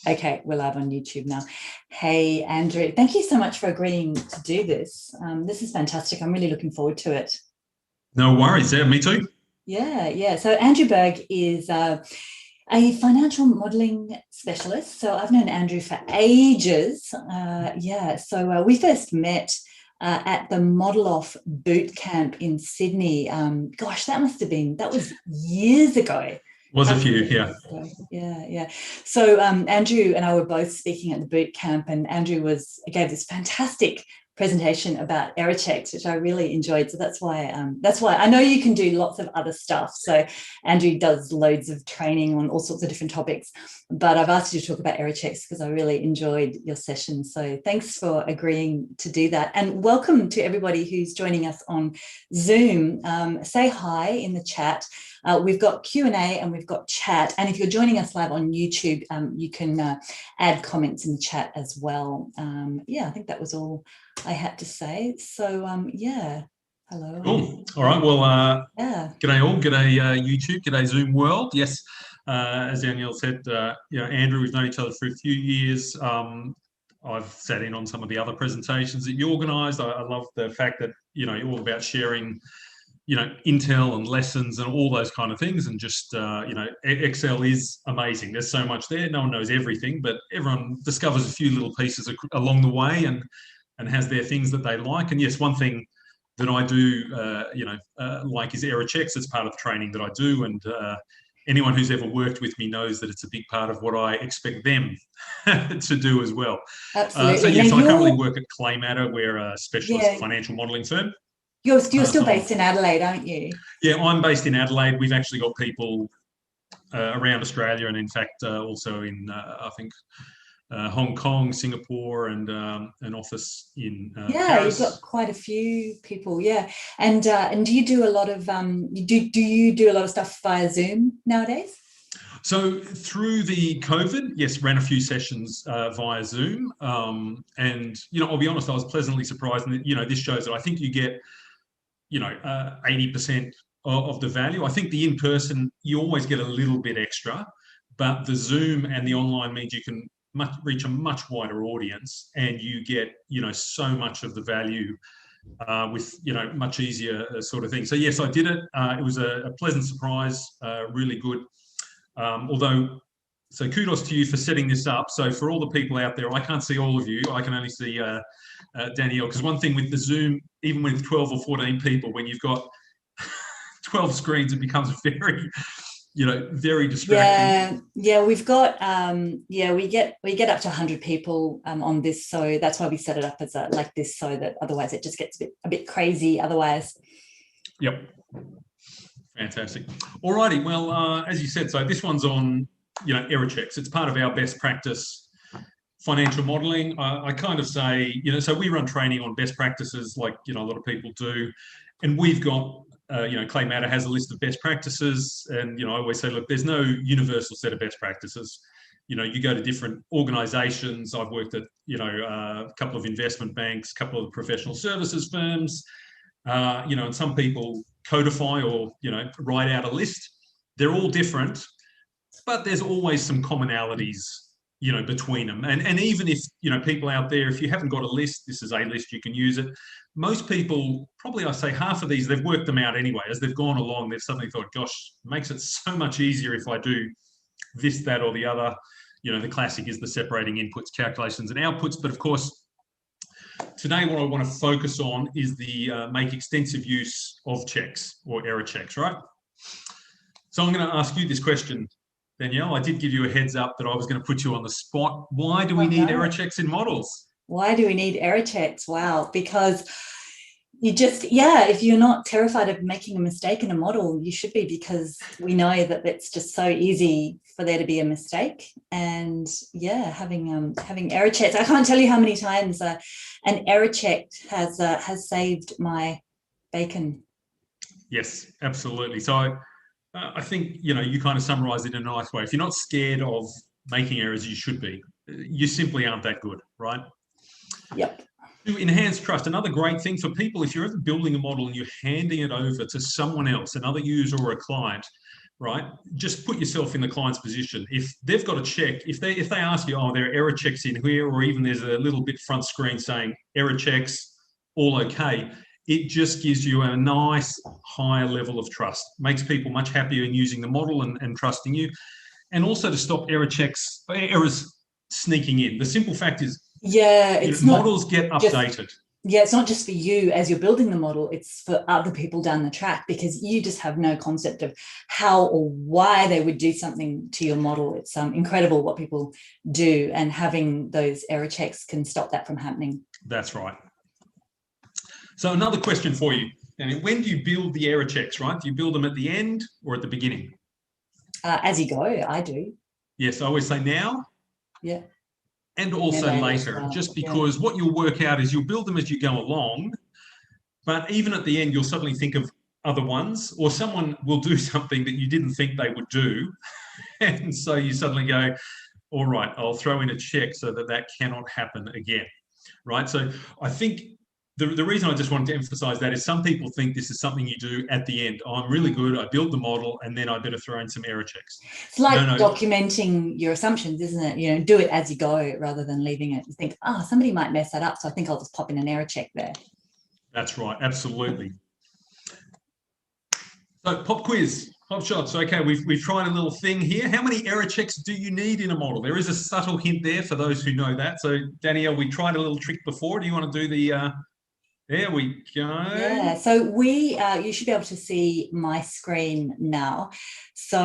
Okay, we're live on YouTube now. Hey, Andrew, thank you so much for agreeing to do this. This is fantastic. I'm really looking forward to it. No worries. Yeah, me too. Yeah. So Andrew Berg is a financial modelling specialist. So I've known Andrew for ages. So we first met at the Model Off boot camp in Sydney. Gosh, that was years ago. Was a few, yeah. Yeah. So Andrew and I were both speaking at the boot camp, and Andrew gave this fantastic presentation about error checks, which I really enjoyed. So that's why I know you can do lots of other stuff. So Andrew does loads of training on all sorts of different topics, but I've asked you to talk about error checks because I really enjoyed your session. So thanks for agreeing to do that. And welcome to everybody who's joining us on Zoom. Say hi in the chat. We've got Q&A and we've got chat. And if you're joining us live on YouTube, you can add comments in the chat as well. I think that was all I had to say. So, hello. Cool. All right. Well, G'day all. G'day YouTube. G'day Zoom world. Yes, as Danielle said, Andrew, we've known each other for a few years. I've sat in on some of the other presentations that you organised. I love the fact that, you're all about sharing intel and lessons and all those kind of things. And just, Excel is amazing. There's so much there. No one knows everything, but everyone discovers a few little pieces along the way and has their things that they like. And yes, one thing that I do, like is error checks. It's part of the training that I do. And anyone who's ever worked with me knows that it's a big part of what I expect them to do as well. Absolutely. So yes, I currently work at Claymatter. We're a specialist financial modelling firm. You're still based in Adelaide, aren't you? Yeah, I'm based in Adelaide. We've actually got people around Australia, and in fact also in I think Hong Kong, Singapore, and an office in Paris. You've got quite a few people. Yeah, and do you do a lot of do you do a lot of stuff via Zoom nowadays? So through the COVID, yes, ran a few sessions via Zoom, and I'll be honest, I was pleasantly surprised. And this shows that I think you get 80% of the value. I think the in-person, you always get a little bit extra, but the Zoom and the online means you can reach a much wider audience, and you get so much of the value with much easier sort of thing. So yes, I did it. It was a pleasant surprise, really good. So kudos to you for setting this up. So for all the people out there, I can't see all of you. I can only see Danielle, because one thing with the Zoom, even with 12 or 14 people, when you've got 12 screens, it becomes very very distracting. Yeah, we've got we get up to 100 people on this, so that's why we set it up as like this, so that otherwise it just gets a bit crazy otherwise. Yep. Fantastic. Alrighty, well, as you said, so this one's on error checks. It's part of our best practice financial modelling. I kind of say, so we run training on best practices, like a lot of people do, and we've got Claymatter has a list of best practices, and I always say, look, there's no universal set of best practices. You go to different organisations. I've worked at a couple of investment banks, a couple of professional services firms, and some people codify or write out a list. They're all different, but there's always some commonalities between them. And even if people out there, if you haven't got a list, this is a list, you can use it. Most people, probably I say half of these, they've worked them out anyway. As they've gone along, they've suddenly thought, gosh, it makes it so much easier if I do this, that, or the other. The classic is the separating inputs, calculations, and outputs. But of course, today what I want to focus on is the make extensive use of checks or error checks, right? So I'm going to ask you this question, Danielle. I did give you a heads up that I was going to put you on the spot. Why do we need error checks in models? Why do we need error checks? Wow, because if you're not terrified of making a mistake in a model, you should be, because we know that it's just so easy for there to be a mistake. And having error checks, I can't tell you how many times an error check has saved my bacon. Yes, absolutely. So I think you kind of summarised it in a nice way. If you're not scared of making errors, you should be. You simply aren't that good, right? Yep. To enhance trust, another great thing for people, if you're ever building a model and you're handing it over to someone else, another user or a client, right? Just put yourself in the client's position. If they've got a check, if they ask you, oh, there are error checks in here, or even there's a little bit front screen saying error checks, all okay, it just gives you a nice higher level of trust. Makes people much happier in using the model and trusting you. And also to stop errors sneaking in. The simple fact is, it's models get updated. It's not just for you as you're building the model, it's for other people down the track, because you just have no concept of how or why they would do something to your model. It's incredible what people do, and having those error checks can stop that from happening. That's right. So another question for you. When do you build the error checks, right? Do you build them at the end or at the beginning? As you go, I do. Yes, I always say now. Yeah. And also later, just because what you'll work out is you'll build them as you go along, but even at the end, you'll suddenly think of other ones, or someone will do something that you didn't think they would do. And so you suddenly go, all right, I'll throw in a check so that cannot happen again, right? So I think the reason I just wanted to emphasize that is some people think this is something you do at the end. Oh, I'm really good. I build the model and then I better throw in some error checks. It's like documenting your assumptions, isn't it? Do it as you go rather than leaving it. You think, oh, somebody might mess that up, so I think I'll just pop in an error check there. That's right. Absolutely. So pop quiz, Hotshots. Okay, we've tried a little thing here. How many error checks do you need in a model? There is a subtle hint there for those who know that. So Danielle, we tried a little trick before. Do you want to do the... There we go. Yeah, so you should be able to see my screen now. So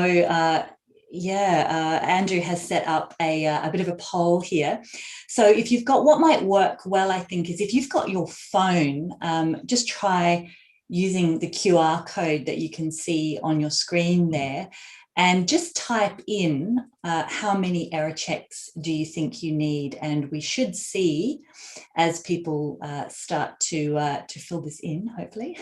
Andrew has set up a bit of a poll here. So if you've got, what might work well, I think, is if you've got your phone, just try using the QR code that you can see on your screen there, and just type in how many error checks do you think you need, and we should see, as people start to fill this in, hopefully,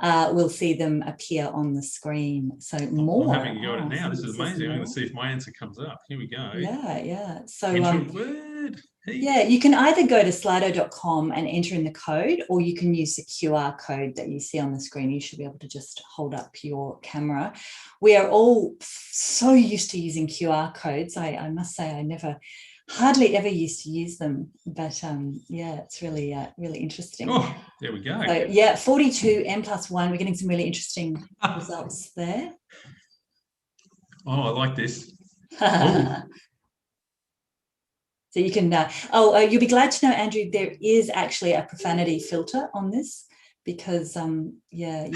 we'll see them appear on the screen. So more. I'm having a go at it now. This is amazing. I'm going to see if my answer comes up. Here we go. Yeah. So enter a word. Yeah, you can either go to slido.com and enter in the code, or you can use the QR code that you see on the screen. You should be able to just hold up your camera. We are all so used to using QR codes. I must say I hardly ever used to use them, but it's really interesting. Oh, there we go. So yeah, 42 n+1. We're getting some really interesting results there. Oh, I like this. So you can, you'll be glad to know, Andrew, there is actually a profanity filter on this, because you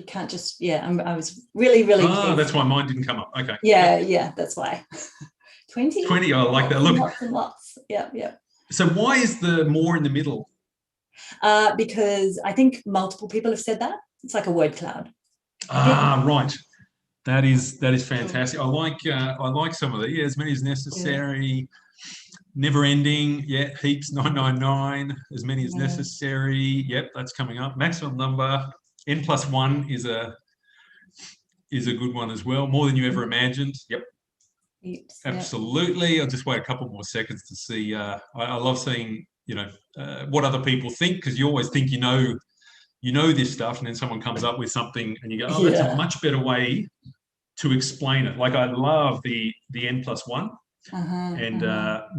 can't just I was really keen. That's why mine didn't come up. Okay. Yeah, that's why. 20. I like that. Look. Lots and lots. Yeah. So why is the more in the middle? Because I think multiple people have said that. It's like a word cloud. Right. That is fantastic. I like some of the as many as necessary. Yeah. Never ending, heaps, 999, as many as necessary. Yep, that's coming up. Maximum number, n+1 is a good one as well. More than you ever imagined. Yep. Heaps, absolutely. I'll just wait a couple more seconds to see. I love seeing, what other people think, because you always think you know this stuff, and then someone comes up with something and you go, oh, that's a much better way to explain it. Like, I love the n+1.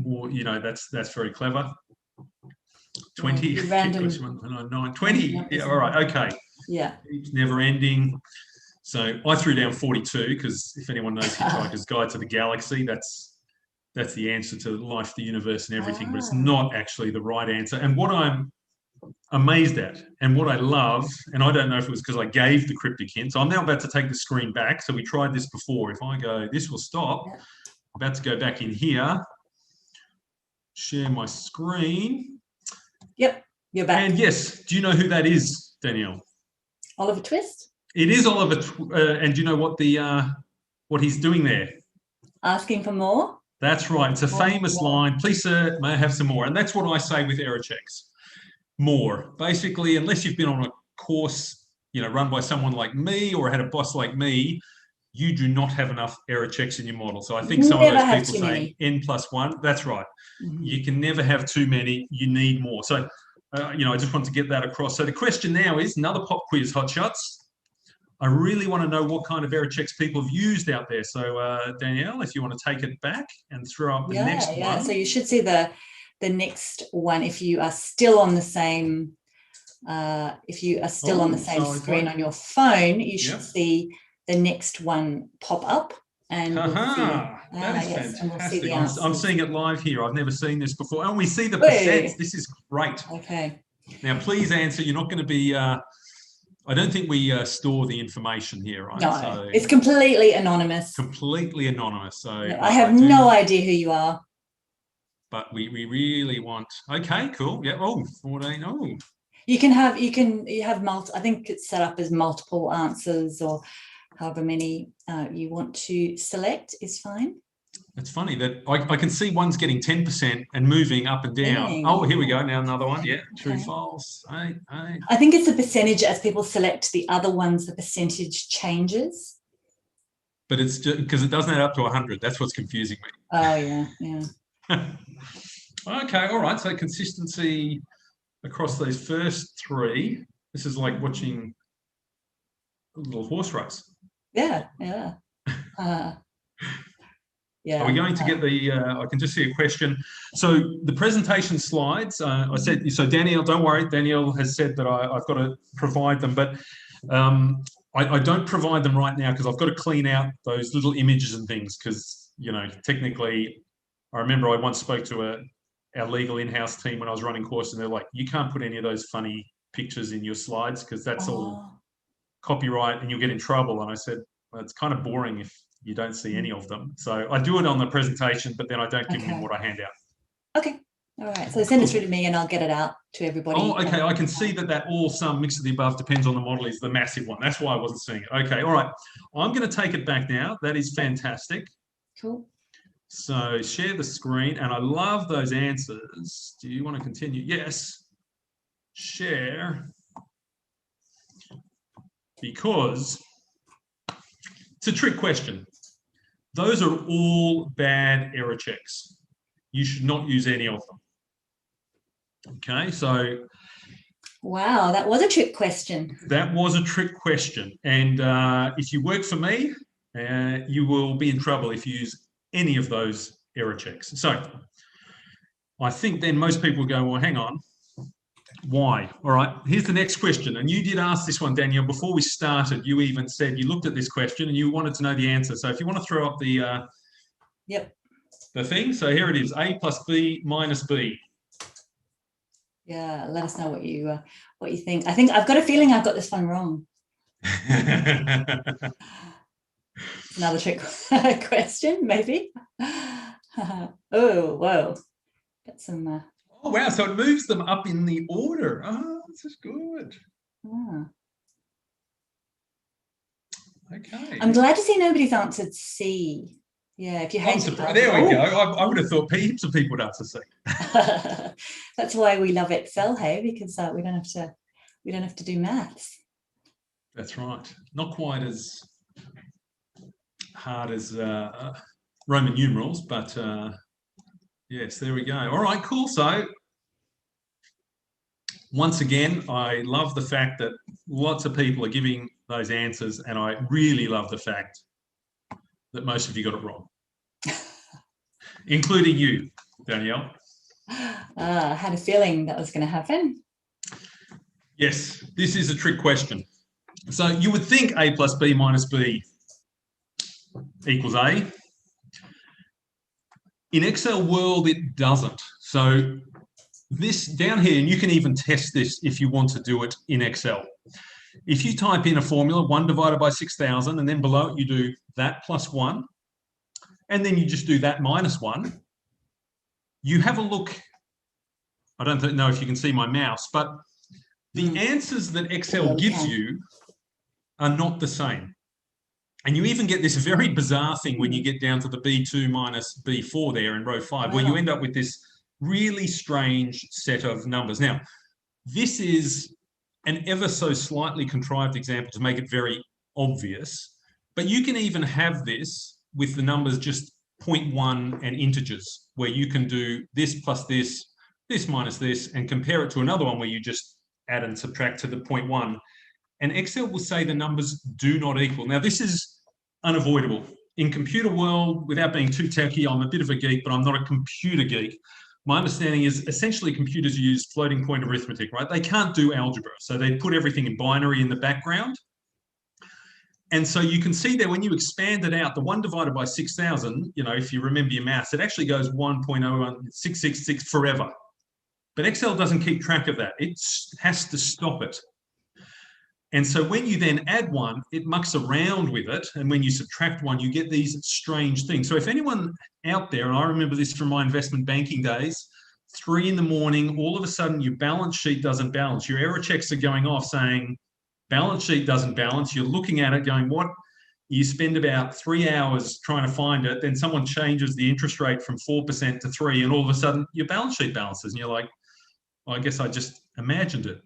More, that's very clever. 20, random 20. Yeah, all right, okay. Yeah, it's never ending. So I threw down 42 because if anyone knows Hitchhiker's Guide to the Galaxy, that's the answer to life, the universe, and everything. But it's not actually the right answer. And what I'm amazed at, and what I love, and I don't know if it was because I gave the cryptic hint. So I'm now about to take the screen back. So we tried this before. If I go, this will stop. Yeah. About to go back in here, share my screen. Yep, you're back. And yes, do you know who that is, Danielle? Oliver Twist. It is Oliver, and do you know what he's doing there? Asking for more. That's right. It's a famous line. Please, sir, may I have some more? And that's what I say with error checks. More, basically, unless you've been on a course, run by someone like me or had a boss like me. You do not have enough error checks in your model. So I think some of those people say n+1. That's right. Mm-hmm. You can never have too many. You need more. So, I just want to get that across. So the question now is another pop quiz, Hotshots. I really want to know what kind of error checks people have used out there. So Danielle, if you want to take it back and throw up the next one. So you should see the next one if you are still on the same screen on your phone. You should see the next one pop up, and we'll see. That is fantastic. And we'll see the answers. I'm seeing it live here. I've never seen this before. And we see the percents. This is great. Okay. Now, please answer. You're not going to be... I don't think we store the information here, right? No, so it's completely anonymous. Completely anonymous. So I have no idea who you are. But we really want... Okay, cool. Yeah. Oh, 14. Oh. You have multiple... I think it's set up as multiple answers, or however many you want to select is fine. It's funny that I can see one's getting 10% and moving up and down. Oh, here we go. Now another one. Yeah, true, false. I think it's a percentage. As people select the other ones, the percentage changes. But it's just because it doesn't add up to 100. That's what's confusing me. Oh, yeah. Okay, all right. So consistency across these first three. This is like watching a little horse race. Yeah. Yeah. Are we going to get the, I can just see a question. So the presentation slides, I said, so Danielle, don't worry, Danielle has said that I've got to provide them, but I don't provide them right now because I've got to clean out those little images and things because, you know, technically, I remember I once spoke to our legal in-house team when I was running course, and they're like, you can't put any of those funny pictures in your slides because that's all copyright and you'll get in trouble. And I said, well, it's kind of boring if you don't see any of them. So I do it on the presentation, but then I don't give them what I hand out. Okay. All right. So send it through to me and I'll get it out to everybody. Oh, okay. I can see that all sum mix of the above depends on the model is the massive one. That's why I wasn't seeing it. Okay. All right. I'm going to take it back now. That is fantastic. Cool. So share the screen, and I love those answers. Do you want to continue? Yes. Share. Because it's a trick question. Those are all bad error checks. You should not use any of them. Okay, so... Wow, that was a trick question. That was a trick question. And if you work for me, you will be in trouble if you use any of those error checks. So I think then most people will go, well, hang on. Why? All right, here's the next question. And you did ask this one, Danielle, before we started. You even said you looked at this question and you wanted to know the answer. So if you want to throw up the the thing. So here it is, A plus B minus B. Yeah, let us know what you think. I think I've got a feeling I've got this one wrong. Another trick question, maybe. Oh, whoa. Got some... Oh, wow. So it moves them up in the order. Oh, this is good. Okay. I'm glad to see nobody's answered C. Yeah, if you hate it. There we go. I would have thought heaps of people would answer C. That's why we love Excel, hey, because we don't have to do maths. That's right. Not quite as hard as Roman numerals, but yes, there we go. All right, cool. So once again, I love the fact that lots of people are giving those answers, and I really love the fact that most of you got it wrong, including you, Danielle. I had a feeling that was going to happen. Yes, this is a trick question. So you would think A plus B minus B equals A. In Excel world, it doesn't. So this down here, and you can even test this if you want to do it in Excel. If you type in a formula, 1 divided by 6,000, and then below it you do that plus 1, and then you just do that minus 1, you have a look. I don't know if you can see my mouse, but the answers that Excel gives you are not the same. And you even get this very bizarre thing when you get down to the B2 minus B4 there in row 5, where you end up with this really strange set of numbers. Now, this is an ever so slightly contrived example to make it very obvious, but you can even have this with the numbers just 0.1 and integers, where you can do this plus this, this minus this, and compare it to another one where you just add and subtract to the 0.1. and Excel will say the numbers do not equal. Now, this is unavoidable. In computer world, without being too techy, I'm a bit of a geek, but I'm not a computer geek. My understanding is essentially computers use floating point arithmetic, right? They can't do algebra, so they put everything in binary in the background. And so you can see there when you expand it out, the 1 divided by 6,000, you know, if you remember your maths, it actually goes 1.01666 forever. But Excel doesn't keep track of that. It has to stop it. And so when you then add one, it mucks around with it. And when you subtract one, you get these strange things. So if anyone out there, and I remember this from my investment banking days, 3 in the morning, all of a sudden your balance sheet doesn't balance. Your error checks are going off saying, balance sheet doesn't balance. You're looking at it going, what? You spend about 3 hours trying to find it. Then someone changes the interest rate from 4% to 3%, and all of a sudden your balance sheet balances. And you're like, well, I guess I just imagined it.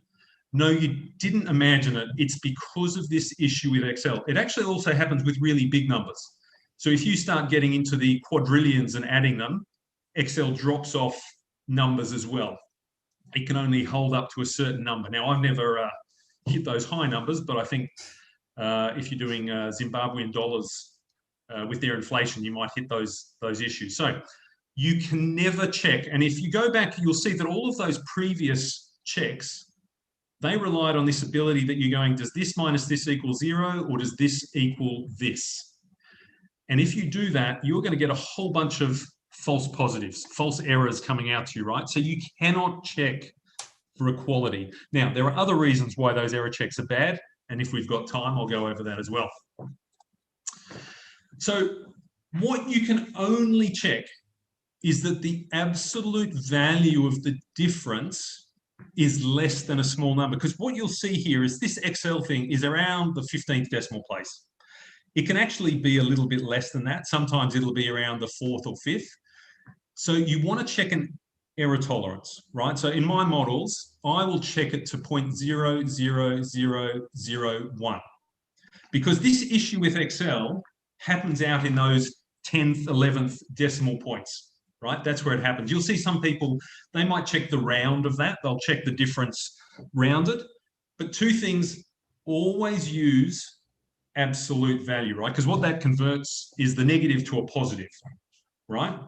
No, you didn't imagine it. It's because of this issue with Excel. It actually also happens with really big numbers. So if you start getting into the quadrillions and adding them, Excel drops off numbers as well. It can only hold up to a certain number. Now, I've never hit those high numbers, but I think if you're doing Zimbabwean dollars with their inflation, you might hit those issues. So you can never check. And if you go back, you'll see that all of those previous checks, they relied on this ability that you're going, does this minus this equal 0, or does this equal this? And if you do that, you're going to get a whole bunch of false positives, false errors coming out to you, right? So you cannot check for equality. Now, there are other reasons why those error checks are bad, and if we've got time, I'll go over that as well. So what you can only check is that the absolute value of the difference is less than a small number, because what you'll see here is this Excel thing is around the 15th decimal place. It can actually be a little bit less than that. Sometimes it'll be around the 4th or 5th. So you want to check an error tolerance, right? So in my models, I will check it to 0.00001, because this issue with Excel happens out in those 10th, 11th decimal points. Right, that's where it happens. You'll see some people, they might check the round of that. They'll check the difference rounded. But two things, always use absolute value, right? Because what that converts is the negative to a positive, right?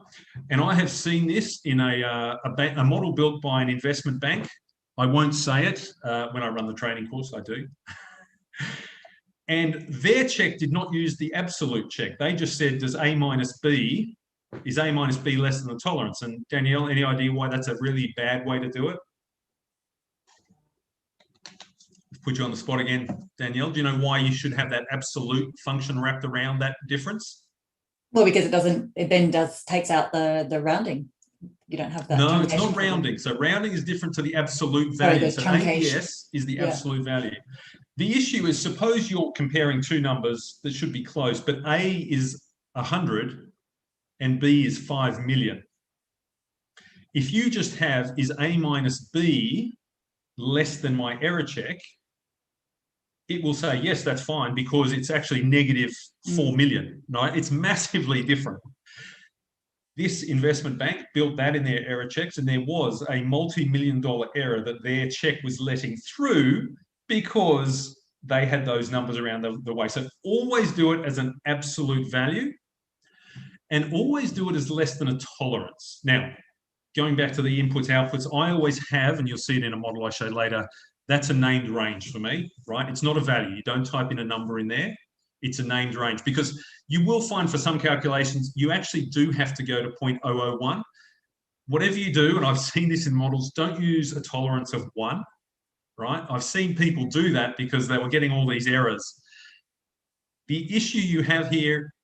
And I have seen this in a model built by an investment bank. I won't say it. When I run the training course, I do. And their check did not use the absolute check. They just said, does A minus B, is A minus B less than the tolerance? And Danielle, any idea why that's a really bad way to do it? Put you on the spot again, Danielle. Do you know why you should have that absolute function wrapped around that difference? Well, because it then takes out the rounding. You don't have that. No, it's not rounding. So rounding is different to the absolute value. So AES is the absolute value. The issue is, suppose you're comparing two numbers that should be close, but A is 100 and B is 5 million. If you just have, is A minus B less than my error check, it will say, yes, that's fine, because it's actually negative 4 million, right? It's massively different. This investment bank built that in their error checks, and there was a multi-million-dollar error that their check was letting through because they had those numbers around the way. So always do it as an absolute value, and always do it as less than a tolerance. Now, going back to the inputs, outputs, I always have, and you'll see it in a model I show later, that's a named range for me, right? It's not a value. You don't type in a number in there. It's a named range, because you will find for some calculations, you actually do have to go to 0.001. Whatever you do, and I've seen this in models, don't use a tolerance of 1, right? I've seen people do that because they were getting all these errors. The issue you have here,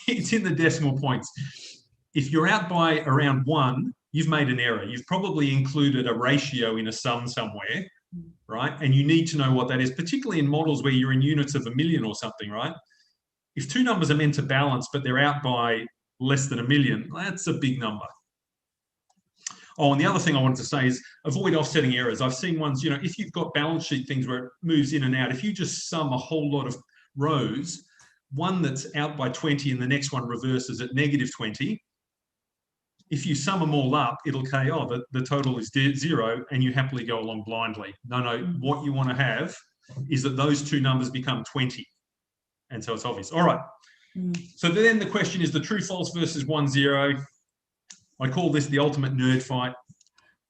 it's in the decimal points. If you're out by around 1, you've made an error. You've probably included a ratio in a sum somewhere, right? And you need to know what that is, particularly in models where you're in units of a million or something, right? If two numbers are meant to balance, but they're out by less than a million, that's a big number. Oh, and the other thing I wanted to say is avoid offsetting errors. I've seen ones, you know, if you've got balance sheet things where it moves in and out, if you just sum a whole lot of rows, one that's out by 20 and the next one reverses at negative 20, if you sum them all up, it'll say, oh, the total is 0, and you happily go along blindly. No, what you want to have is that those two numbers become 20. And so it's obvious. All right. So then the question is the true false versus 1 0. I call this the ultimate nerd fight.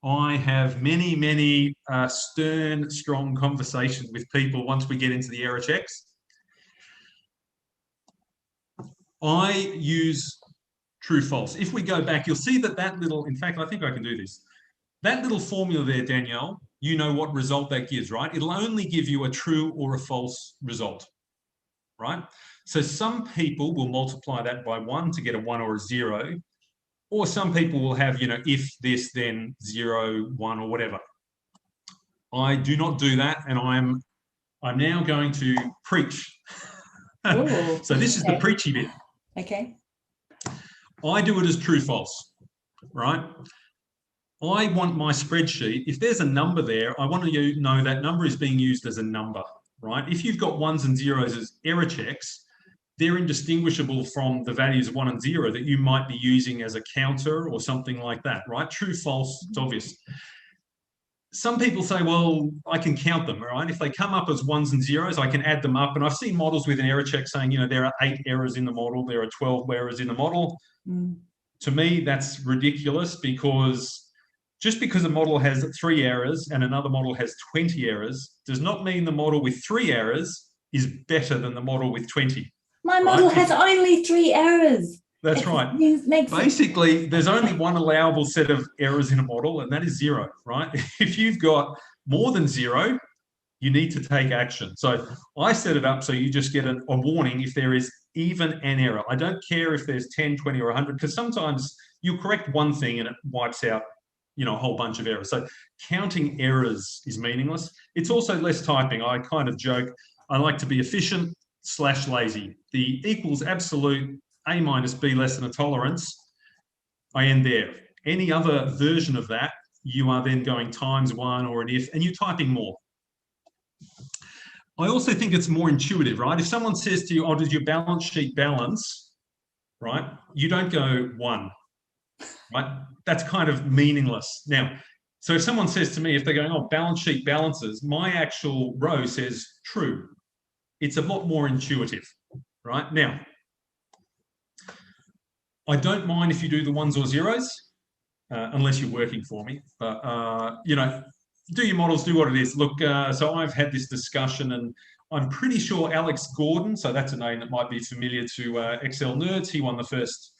I have many stern, strong conversations with people once we get into the error checks. I use true false. If we go back, you'll see that little, in fact, I think I can do this. That little formula there, Danielle, you know what result that gives, right? It'll only give you a true or a false result, right? So some people will multiply that by 1 to get a 1 or a 0. Or some people will have, if this, then 0, 1, or whatever. I do not do that, and I'm now going to preach. Ooh, so this is the preachy bit. Okay. I do it as true false, right? I want my spreadsheet, if there's a number there, I want to know that number is being used as a number, right? If you've got 1s and 0s as error checks, they're indistinguishable from the values of 1 and 0 that you might be using as a counter or something like that, right? True, false, it's obvious. Some people say, well, I can count them, right? If they come up as 1s and 0s, I can add them up. And I've seen models with an error check saying, there are 8 errors in the model, there are 12 errors in the model. To me, that's ridiculous, because just because a model has 3 errors and another model has 20 errors does not mean the model with 3 errors is better than the model with 20. My model has only 3 errors. That's right. Basically, there's only one allowable set of errors in a model, and that is 0, right? If you've got more than 0, you need to take action. So I set it up so you just get a warning if there is even an error. I don't care if there's 10, 20, or 100, because sometimes you correct one thing and it wipes out, a whole bunch of errors. So counting errors is meaningless. It's also less typing. I kind of joke, I like to be efficient / lazy. The equals absolute A minus B less than a tolerance, I end there. Any other version of that, you are then going times 1 or an if, and you're typing more. I also think it's more intuitive, right? If someone says to you, oh, does your balance sheet balance, right? You don't go 1, right? That's kind of meaningless. Now, so if someone says to me, if they're going, oh, balance sheet balances, my actual row says true. It's a lot more intuitive, right? Now, I don't mind if you do the 1s or 0s, unless you're working for me. But, do your models, do what it is. Look, so I've had this discussion, and I'm pretty sure Alex Gordon, so that's a name that might be familiar to Excel nerds. He won the first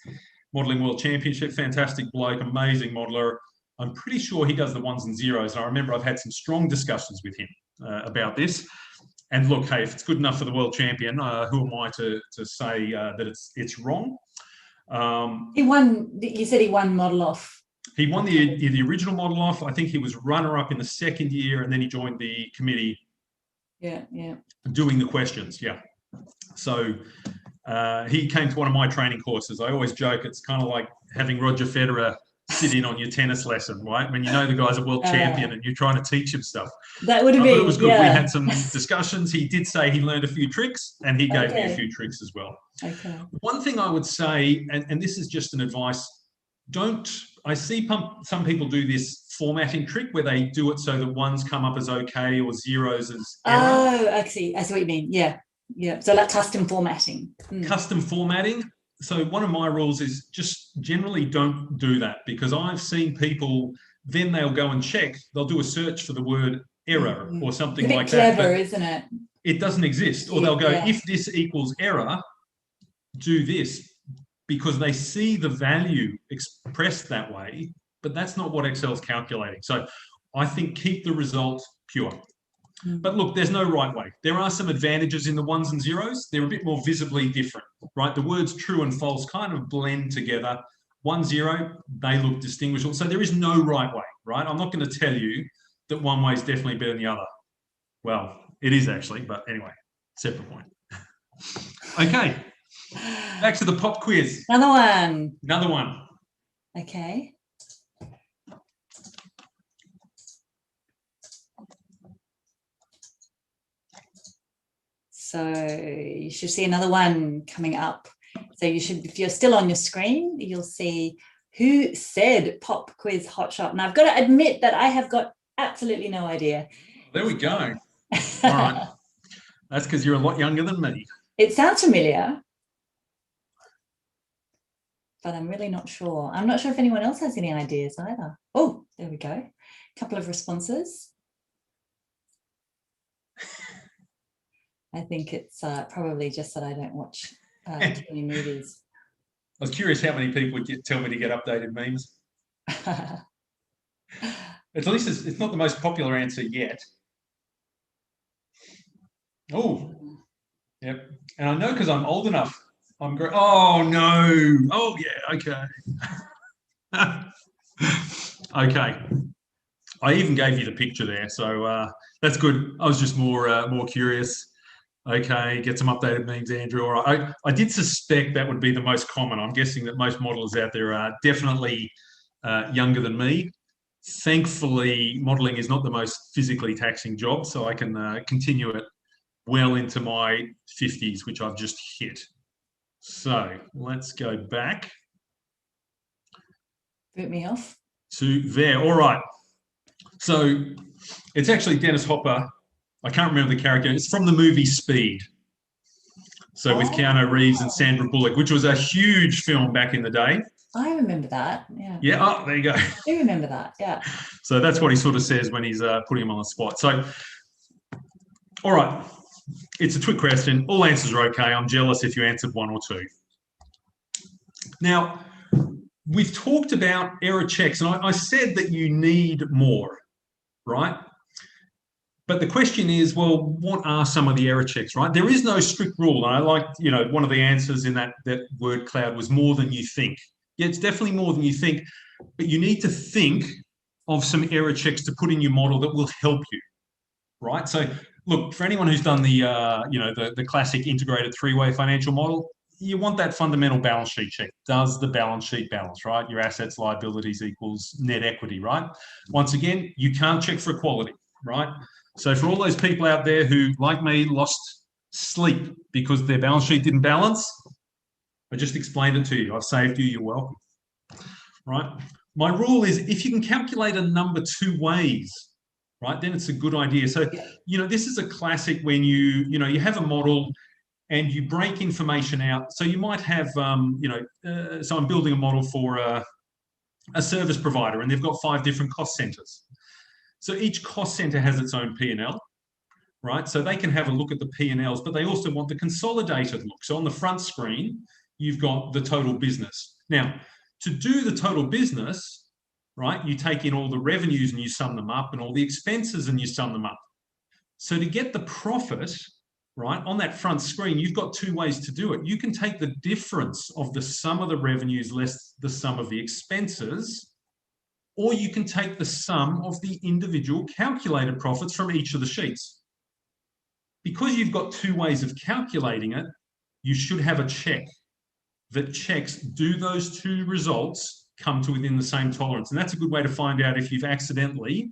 Modelling World Championship. Fantastic bloke, amazing modeler. I'm pretty sure he does the 1s and 0s. And I remember I've had some strong discussions with him about this. And look, hey, if it's good enough for the world champion, who am I to say that it's wrong? He won. You said he won model off. He won the original model off. I think he was runner-up in the second year, and then he joined the committee. Yeah. Doing the questions, yeah. So he came to one of my training courses. I always joke it's kind of like having Roger Federer sit in on your tennis lesson, right? When you know the guy's a world champion and you're trying to teach him stuff. That would have been. But it was good. Yeah. We had some discussions. He did say he learned a few tricks, and he gave me a few tricks as well. Okay. One thing I would say, and this is just an advice, I see some people do this formatting trick where they do it so that 1s come up as okay or 0s as error. Oh, I see what you mean. Yeah. So like custom formatting. Custom formatting. So one of my rules is just generally don't do that, because I've seen people, then they'll go and check, they'll do a search for the word error or something like that. Clever, isn't it? It doesn't exist. Or they'll go, if this equals error, do this, because they see the value expressed that way, but that's not what Excel's calculating. So I think keep the result pure. But look, there's no right way. There are some advantages in the 1s and 0s. They're a bit more visibly different, right? The words true and false kind of blend together. 1, 0, they look distinguishable. So there is no right way, right? I'm not going to tell you that one way is definitely better than the other. Well, it is actually, but anyway, separate point. Okay, back to the pop quiz. Another one. Okay. So you should see another one coming up. So you should, if you're still on your screen, you'll see who said pop quiz hotshot. And I've got to admit that I have got absolutely no idea. There we go. All right. That's because you're a lot younger than me. It sounds familiar, but I'm really not sure. I'm not sure if anyone else has any ideas either. Oh, there we go. A couple of responses. I think it's probably just that I don't watch too many movies. I was curious how many people would tell me to get updated memes. At least it's not the most popular answer yet. Oh, yep. And I know because I'm old enough. I'm great. Oh, no. Oh, yeah. Okay. Okay. I even gave you the picture there, so that's good. I was just more curious. Okay, get some updated memes, Andrew. All right. I did suspect that would be the most common. I'm guessing that most modelers out there are definitely younger than me. Thankfully, modelling is not the most physically taxing job, so I can continue it well into my 50s, which I've just hit. So let's go back. Boot me off. To there. All right. So it's actually Dennis Hopper. I can't remember the character. It's from the movie Speed. So with Keanu Reeves and Sandra Bullock, which was a huge film back in the day. I remember that. Yeah. Yeah. Oh, there you go. I do remember that. Yeah. So that's what he sort of says when he's putting him on the spot. So, all right. It's a trick question. All answers are okay. I'm jealous if you answered one or two. Now, we've talked about error checks, and I said that you need more, right? But the question is, well, what are some of the error checks, right? There is no strict rule. And I like, one of the answers in that word cloud was more than you think. Yeah, it's definitely more than you think, but you need to think of some error checks to put in your model that will help you, right? So, look, for anyone who's done the classic integrated three-way financial model, you want that fundamental balance sheet check. Does the balance sheet balance, right? Your assets, liabilities equals net equity, right? Once again, you can't check for equality, right? So for all those people out there who, like me, lost sleep because their balance sheet didn't balance, I just explained it to you. I've saved you. You're welcome, right? My rule is if you can calculate a number two ways, right, then it's a good idea. So, this is a classic when you have a model and you break information out. So you might have, so I'm building a model for a service provider and they've got 5 different cost centers. So each cost center has its own P&L, right? So they can have a look at the P&Ls, but they also want the consolidated look. So on the front screen, you've got the total business. Now, to do the total business, right, you take in all the revenues and you sum them up and all the expenses and you sum them up. So to get the profit, right, on that front screen, you've got 2 ways to do it. You can take the difference of the sum of the revenues less the sum of the expenses, or you can take the sum of the individual calculated profits from each of the sheets. Because you've got 2 ways of calculating it, you should have a check that checks, do those 2 results come to within the same tolerance? And that's a good way to find out if you've accidentally,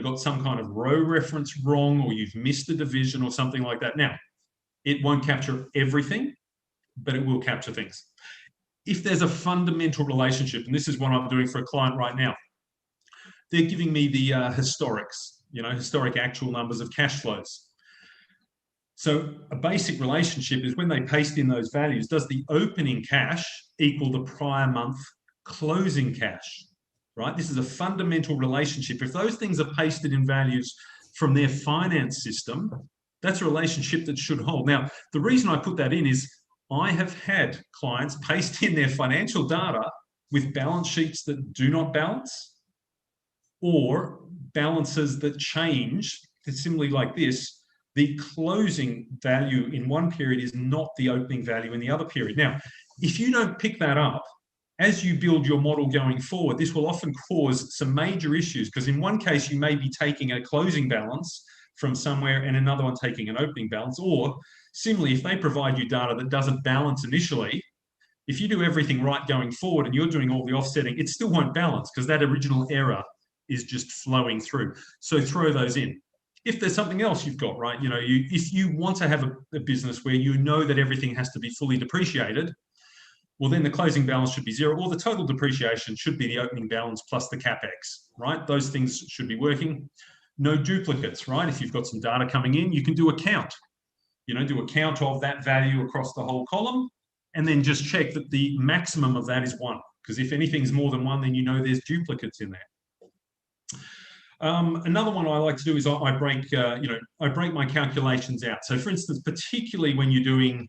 got some kind of row reference wrong or you've missed a division or something like that. Now, it won't capture everything, but it will capture things. If there's a fundamental relationship, and this is what I'm doing for a client right now, they're giving me the historics, historic actual numbers of cash flows. So a basic relationship is when they paste in those values, does the opening cash equal the prior month closing cash, right? This is a fundamental relationship. If those things are pasted in values from their finance system, that's a relationship that should hold. Now, the reason I put that in is I have had clients paste in their financial data with balance sheets that do not balance, or balances that change. It's similarly like this. The closing value in one period is not the opening value in the other period. Now, if you don't pick that up, as you build your model going forward, this will often cause some major issues, because in one case, you may be taking a closing balance from somewhere and another one taking an opening balance. Or similarly, if they provide you data that doesn't balance initially, if you do everything right going forward and you're doing all the offsetting, it still won't balance because that original error is just flowing through. So throw those in. If there's something else you've got, right, if you want to have a business where you know that everything has to be fully depreciated, well, then the closing balance should be 0, or the total depreciation should be the opening balance plus the capex, right? Those things should be working. No duplicates, right? If you've got some data coming in, you can do a count. Do a count of that value across the whole column, and then just check that the maximum of that is 1. Because if anything's more than 1, then there's duplicates in there. Another one I like to do is I break my calculations out. So, for instance, particularly when you're doing,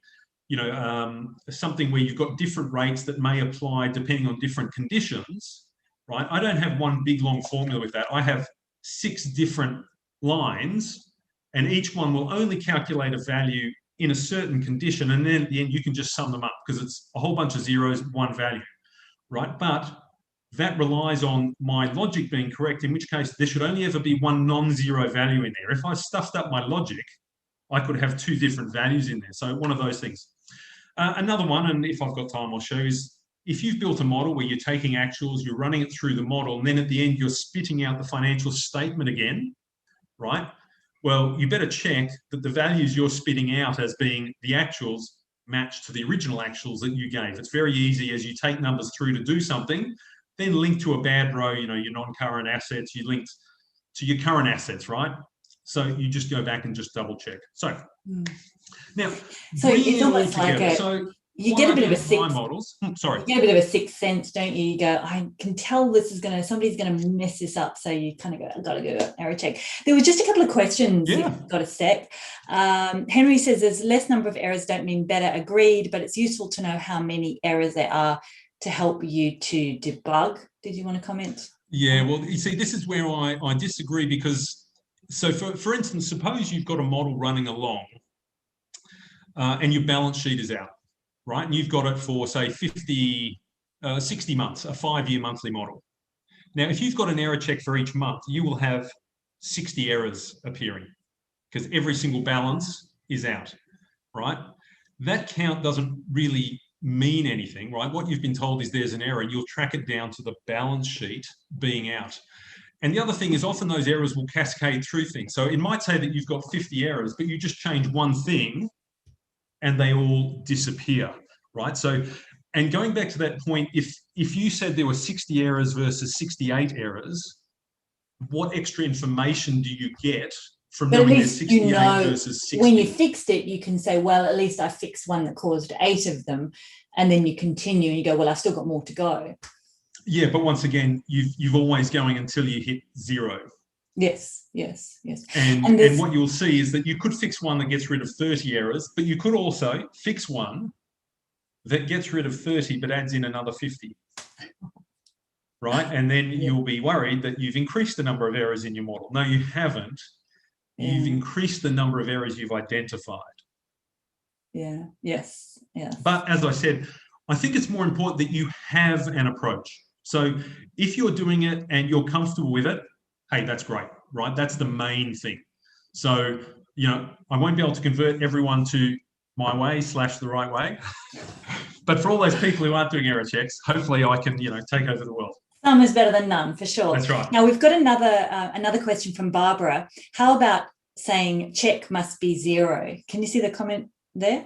something where you've got different rates that may apply depending on different conditions, right? I don't have one big long formula with that. I have 6 different lines, and each one will only calculate a value in a certain condition, and then at the end you can just sum them up because it's a whole bunch of zeros, one value, right? But that relies on my logic being correct, in which case there should only ever be one non-zero value in there. If I stuffed up my logic, I could have 2 different values in there. So one of those things. Another one, and if I've got time, I'll show you, is if you've built a model where you're taking actuals, you're running it through the model, and then at the end you're spitting out the financial statement again, right? Well, you better check that the values you're spitting out as being the actuals match to the original actuals that you gave. It's very easy as you take numbers through to do something, then link to a bad row, your non-current assets, you linked to your current assets, right? So you just go back and just double check. So now, so it's almost like you get a bit of a sixth models. Sorry. You get a bit of a sixth sense, don't you? You go, I can tell somebody's going to mess this up. So you kind of go, I've got to go error check. There were just a couple of questions you've got a sec. Henry says there's less number of errors don't mean better. Agreed, but it's useful to know how many errors there are to help you to debug. Did you want to comment? Yeah, well, you see, this is where I disagree because, so for instance, suppose you've got a model running along and your balance sheet is out, right? And you've got it for, say, 60 months, a 5-year monthly model. Now, if you've got an error check for each month, you will have 60 errors appearing because every single balance is out, right? That count doesn't really mean anything, right? What you've been told is there's an error and you'll track it down to the balance sheet being out. And the other thing is often those errors will cascade through things. So it might say that you've got 50 errors, but you just change one thing and they all disappear, right? So, and going back to that point, if you said there were 60 errors versus 68 errors, what extra information do you get from knowing there's 68 versus 60? When you fixed it, you can say, well, at least I fixed one that caused 8 of them. And then you continue and you go, well, I've still got more to go. Yeah, but once again, you've always going until you hit 0. Yes. And what you'll see is that you could fix one that gets rid of 30 errors, but you could also fix one that gets rid of 30 but adds in another 50. Right? And then you'll be worried that you've increased the number of errors in your model. No, you haven't. You've increased the number of errors you've identified. Yeah. Yes. But as I said, I think it's more important that you have an approach. So if you're doing it and you're comfortable with it, hey, that's great, right? That's the main thing. So, I won't be able to convert everyone to my way / the right way. But for all those people who aren't doing error checks, hopefully I can, take over the world. Some is better than none, for sure. That's right. Now, we've got another question from Barbara. How about saying check must be 0? Can you see the comment there?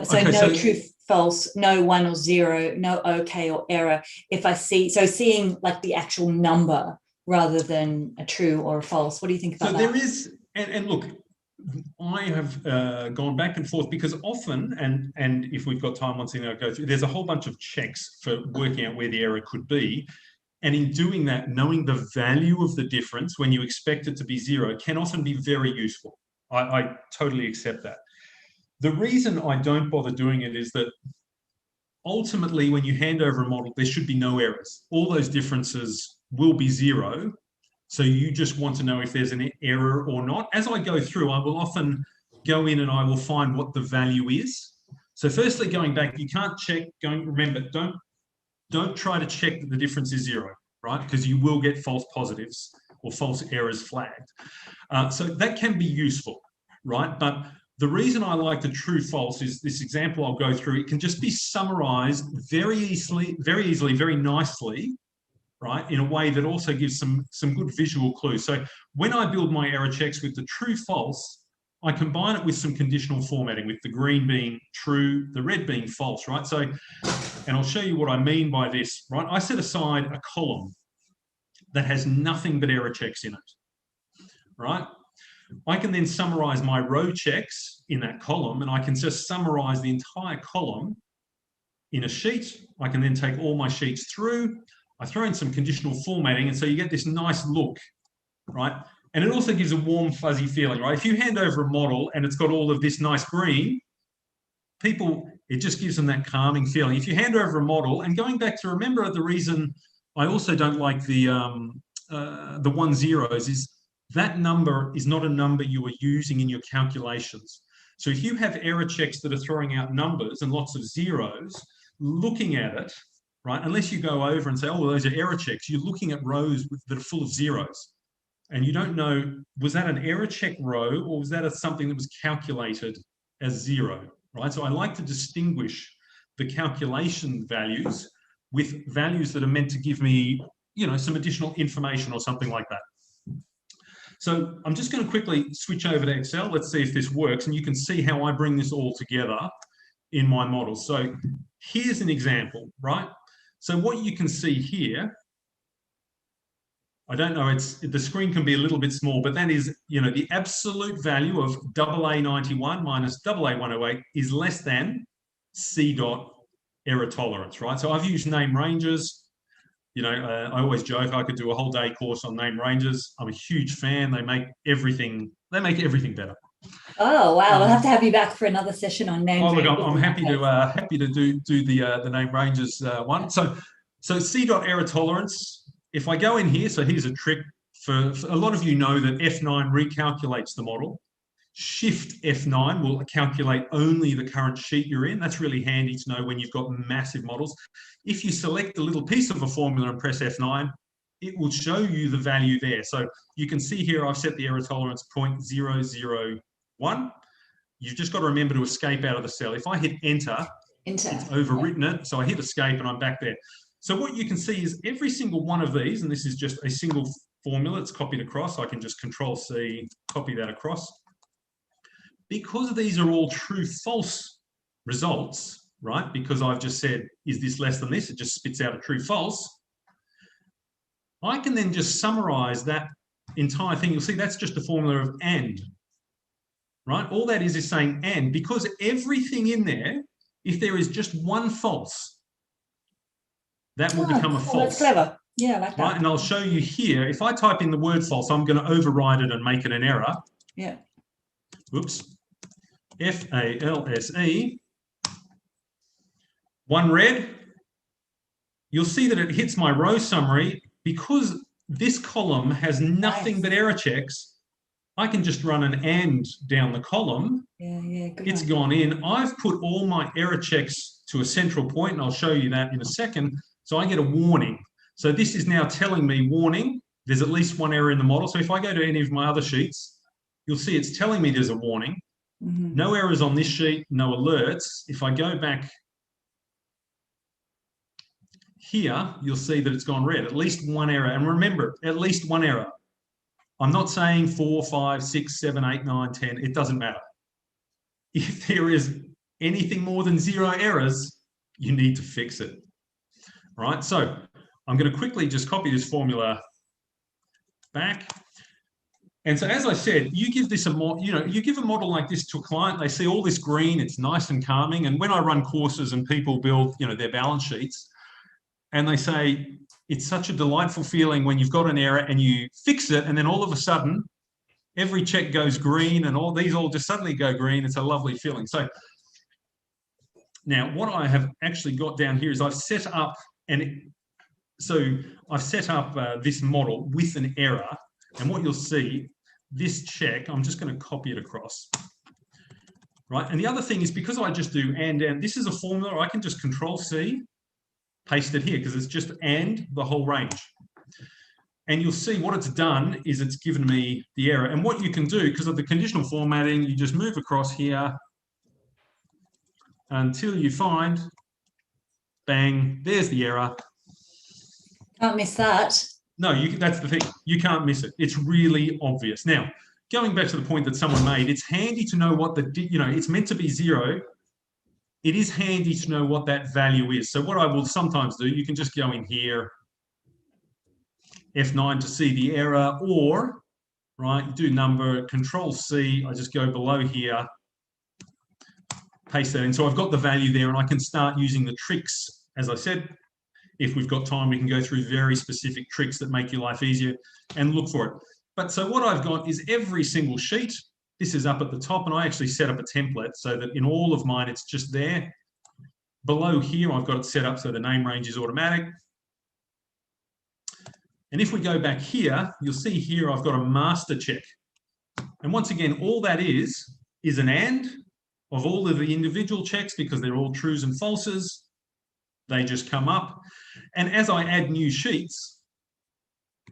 So true, false, no 1 or 0, no okay or error. If I seeing like the actual number rather than a true or a false. What do you think about that? So there is, and look, I have gone back and forth because often, and if we've got time, once again, I'll go through, there's a whole bunch of checks for working out where the error could be. And in doing that, knowing the value of the difference when you expect it to be 0 can often be very useful. I totally accept that. The reason I don't bother doing it is that ultimately, when you hand over a model, there should be no errors. All those differences will be 0. So you just want to know if there's an error or not. As I go through, I will often go in and I will find what the value is. So firstly, going back, you can't check, remember, don't try to check that the difference is 0, right? Because you will get false positives or false errors flagged. So that can be useful, right? But the reason I like the true false is this example I'll go through. It can just be summarized very easily, very nicely, right, in a way that also gives some good visual clues. So when I build my error checks with the true false, I combine it with some conditional formatting, with the green being true, the red being false, right? So, and I'll show you what I mean by this, right? I set aside a column that has nothing but error checks in it, right? I can then summarize my row checks in that column, and I can just summarize the entire column in a sheet. I can then take all my sheets through. I throw in some conditional formatting, and so you get this nice look, right? And it also gives a warm, fuzzy feeling, right? If you hand over a model and it's got all of this nice green, people, it just gives them that calming feeling. If you hand over a model, and going back to remember the reason I also don't like the 1 zeros is that number is not a number you are using in your calculations. So if you have error checks that are throwing out numbers and lots of zeros, looking at it, right, unless you go over and say, oh, well, those are error checks, you're looking at rows that are full of zeros. And you don't know, was that an error check row or was that something that was calculated as 0, right? So I like to distinguish the calculation values with values that are meant to give me, you know, some additional information or something like that. So I'm just going to quickly switch over to Excel. Let's see if this works. And you can see how I bring this all together in my model. So here's an example, right? So what you can see here, I don't know, the screen can be a little bit small, but that is, you know, the absolute value of AA91 minus AA108 is less than C dot error tolerance, right? So I've used name ranges. You know, I always joke I could do a whole day course on name ranges. I'm a huge fan. They make everything better. Oh wow, we'll have to have you back for another session on name ranges. Look, I'm happy to do the name ranges one. So C dot error tolerance. If I go in here, so here's a trick for a lot of you know that F9 recalculates the model. Shift F9 will calculate only the current sheet you're in. That's really handy to know when you've got massive models. If you select a little piece of a formula and press F9, it will show you the value there. So you can see here I've set the error tolerance 0.001. You've just got to remember to escape out of the cell. If I hit enter, it's overwritten it. So I hit escape and I'm back there. So what you can see is every single one of these, and this is just a single formula, it's copied across. I can just Control-C, copy that across. Because these are all true-false results, right? Because I've just said, is this less than this? It just spits out a true-false. I can then just summarize that entire thing. You'll see that's just a formula of AND, right? All that is saying AND, because everything in there, if there is just one false, that will become a false. That's clever. Yeah, I like that. Right? And I'll show you here, if I type in the word false, I'm going to override it and make it an error. Yeah. Whoops. FALSE, one red, you'll see that it hits my row summary. Because this column has nothing but error checks, I can just run an AND down the column. Yeah, good. It's gone in. I've put all my error checks to a central point, and I'll show you that in a second. So I get a warning. So this is now telling me, warning, there's at least one error in the model. So if I go to any of my other sheets, you'll see it's telling me there's a warning. Mm-hmm. No errors on this sheet, no alerts. If I go back here, you'll see that it's gone red, at least one error. And remember, at least one error. I'm not saying 4, 5, 6, 7, 8, 9, 10. It doesn't matter. If there is anything more than 0 errors, you need to fix it. All right, so I'm going to quickly just copy this formula back. And so, as I said, you give this you give a model like this to a client, they see all this green, it's nice and calming. And when I run courses and people build, their balance sheets, and they say, it's such a delightful feeling when you've got an error and you fix it, and then all of a sudden, every check goes green and all these all just suddenly go green. It's a lovely feeling. So now what I have actually got down here is I've set up this model with an error. And what you'll see, this check, I'm just going to copy it across. Right. And the other thing is, because I just do and this is a formula, I can just Control-C, paste it here, because it's just and the whole range. And you'll see what it's done is it's given me the error. And what you can do, because of the conditional formatting, you just move across here until you find, bang, there's the error. Can't miss that. No, that's the thing. You can't miss it. It's really obvious. Now, going back to the point that someone made, it's handy to know what it's meant to be 0. It is handy to know what that value is. So what I will sometimes do, you can just go in here, F9 to see the error, or, right? You do number, Control C, I just go below here, paste that in. So I've got the value there and I can start using the tricks. As I said, if we've got time, we can go through very specific tricks that make your life easier and look for it. But so what I've got is every single sheet. This is up at the top, and I actually set up a template so that in all of mine, it's just there. Below here, I've got it set up so the name range is automatic. And if we go back here, you'll see here I've got a master check. And once again, all that is an AND of all of the individual checks because they're all trues and falses. They just come up. And as I add new sheets,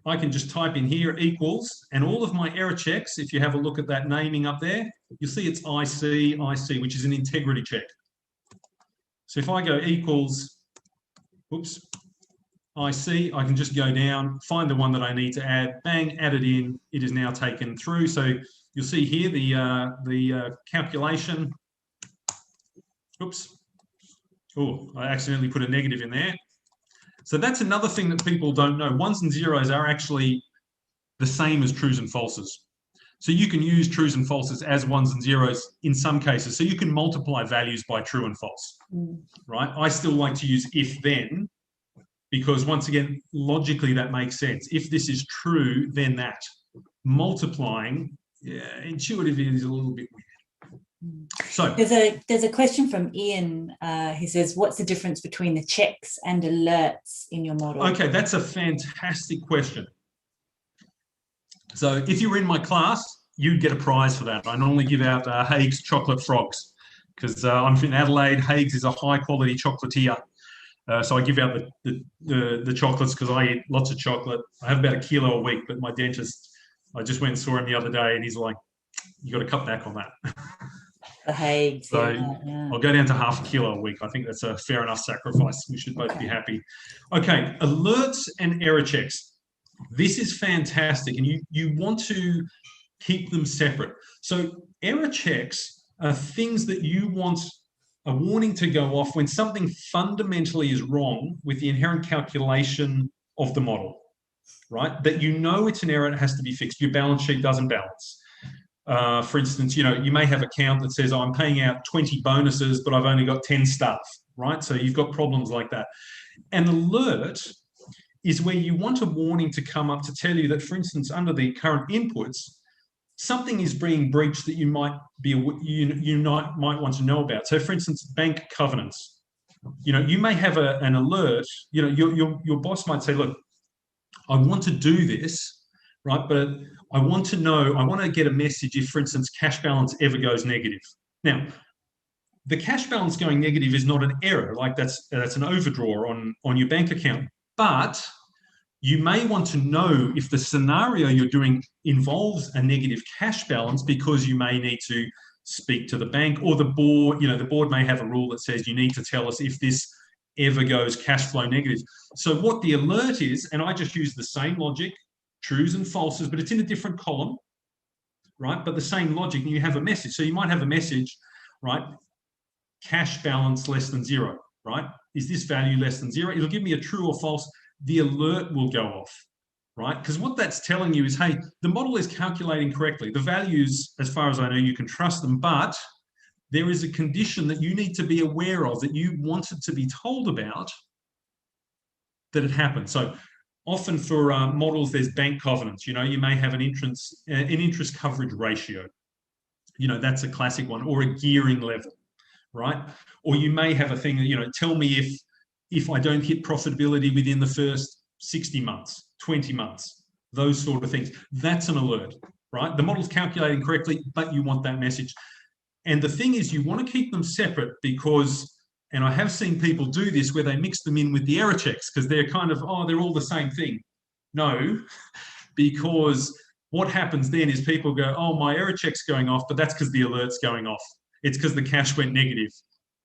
I can just type in here equals, and all of my error checks, if you have a look at that naming up there, you'll see it's IC, which is an integrity check. So if I go equals, oops, IC, I can just go down, find the one that I need to add, bang, add it in. It is now taken through. So you'll see here the calculation. Oops. Oh, I accidentally put a negative in there. So that's another thing that people don't know. Ones and zeros are actually the same as trues and falses. So you can use trues and falses as ones and zeros in some cases. So you can multiply values by true and false, right? I still like to use if then, because once again, logically that makes sense. If this is true, then that. Multiplying, yeah, intuitively is a little bit weird. So there's a question from Ian. He says, what's the difference between the checks and alerts in your model? Okay, that's a fantastic question. So if you were in my class, you'd get a prize for that. I normally give out Haig's chocolate frogs because I'm in Adelaide. Haig's is a high quality chocolatier. So I give out the chocolates because I eat lots of chocolate. I have about 1 kilo a week, but my dentist, I just went and saw him the other day and he's like, you got to cut back on that. The Haig. So yeah. I'll go down to 0.5 kilo a week. I think that's a fair enough sacrifice. We should both be happy. Okay, alerts and error checks. This is fantastic, and you want to keep them separate. So error checks are things that you want a warning to go off when something fundamentally is wrong with the inherent calculation of the model, right? That you know it's an error, it has to be fixed. Your balance sheet doesn't balance. For instance, you may have a count that says, oh, I'm paying out 20 bonuses, but I've only got 10 staff, right? So you've got problems like that. An alert is where you want a warning to come up to tell you that, for instance, under the current inputs, something is being breached that you might might want to know about. So, for instance, bank covenants. You may have an alert. Your boss might say, look, I want to do this, right? But I want to get a message if, for instance, cash balance ever goes negative. Now, the cash balance going negative is not an error, like that's an overdraw on your bank account. But you may want to know if the scenario you're doing involves a negative cash balance because you may need to speak to the bank or the board. The board may have a rule that says you need to tell us if this ever goes cash flow negative. So what the alert is, and I just use the same logic, trues and falses, but it's in a different column, right? But the same logic, and you have a message. So you might have a message, right? Cash balance less than 0, right? Is this value less than 0? It'll give me a true or false. The alert will go off, right? Because what that's telling you is, hey, the model is calculating correctly. The values, as far as I know, you can trust them, but there is a condition that you need to be aware of that you wanted to be told about that it happened. So often for models, there's bank covenants. You may have an interest coverage ratio. That's a classic one, or a gearing level, right? Or you may have a thing that, tell me if I don't hit profitability within the first 60 months, 20 months, those sort of things. That's an alert, right? The model's calculating correctly, but you want that message. And the thing is, you want to keep them separate because, and I have seen people do this where they mix them in with the error checks because they're kind of, they're all the same thing. No, because what happens then is people go, oh, my error check's going off, but that's because the alert's going off. It's because the cash went negative.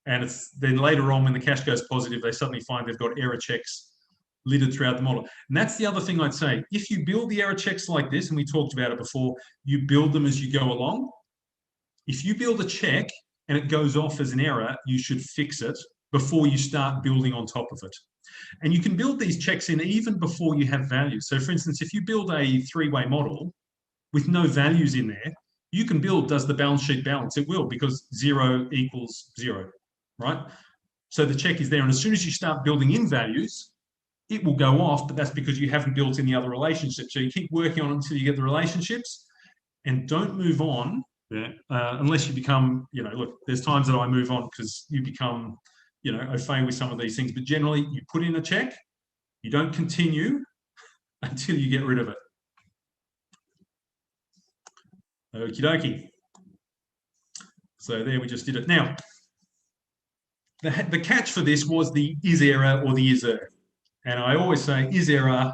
And it's then later on when the cash goes positive, they suddenly find they've got error checks littered throughout the model. And that's the other thing I'd say. If you build the error checks like this, and we talked about it before, you build them as you go along. If you build a check and it goes off as an error, you should fix it before you start building on top of it. And you can build these checks in even before you have values. So for instance, if you build a 3-way model with no values in there, you can build, does the balance sheet balance? It will, because 0 equals 0, right? So the check is there. And as soon as you start building in values, it will go off, but that's because you haven't built in the other relationships. So you keep working on it until you get the relationships, and don't move on unless you become, look, there's times that I move on because you become, au fait with some of these things. But generally, you put in a check, you don't continue until you get rid of it. Okie dokie. So there, we just did it. Now, the catch for this was the ISERROR or the ISER. And I always say ISERROR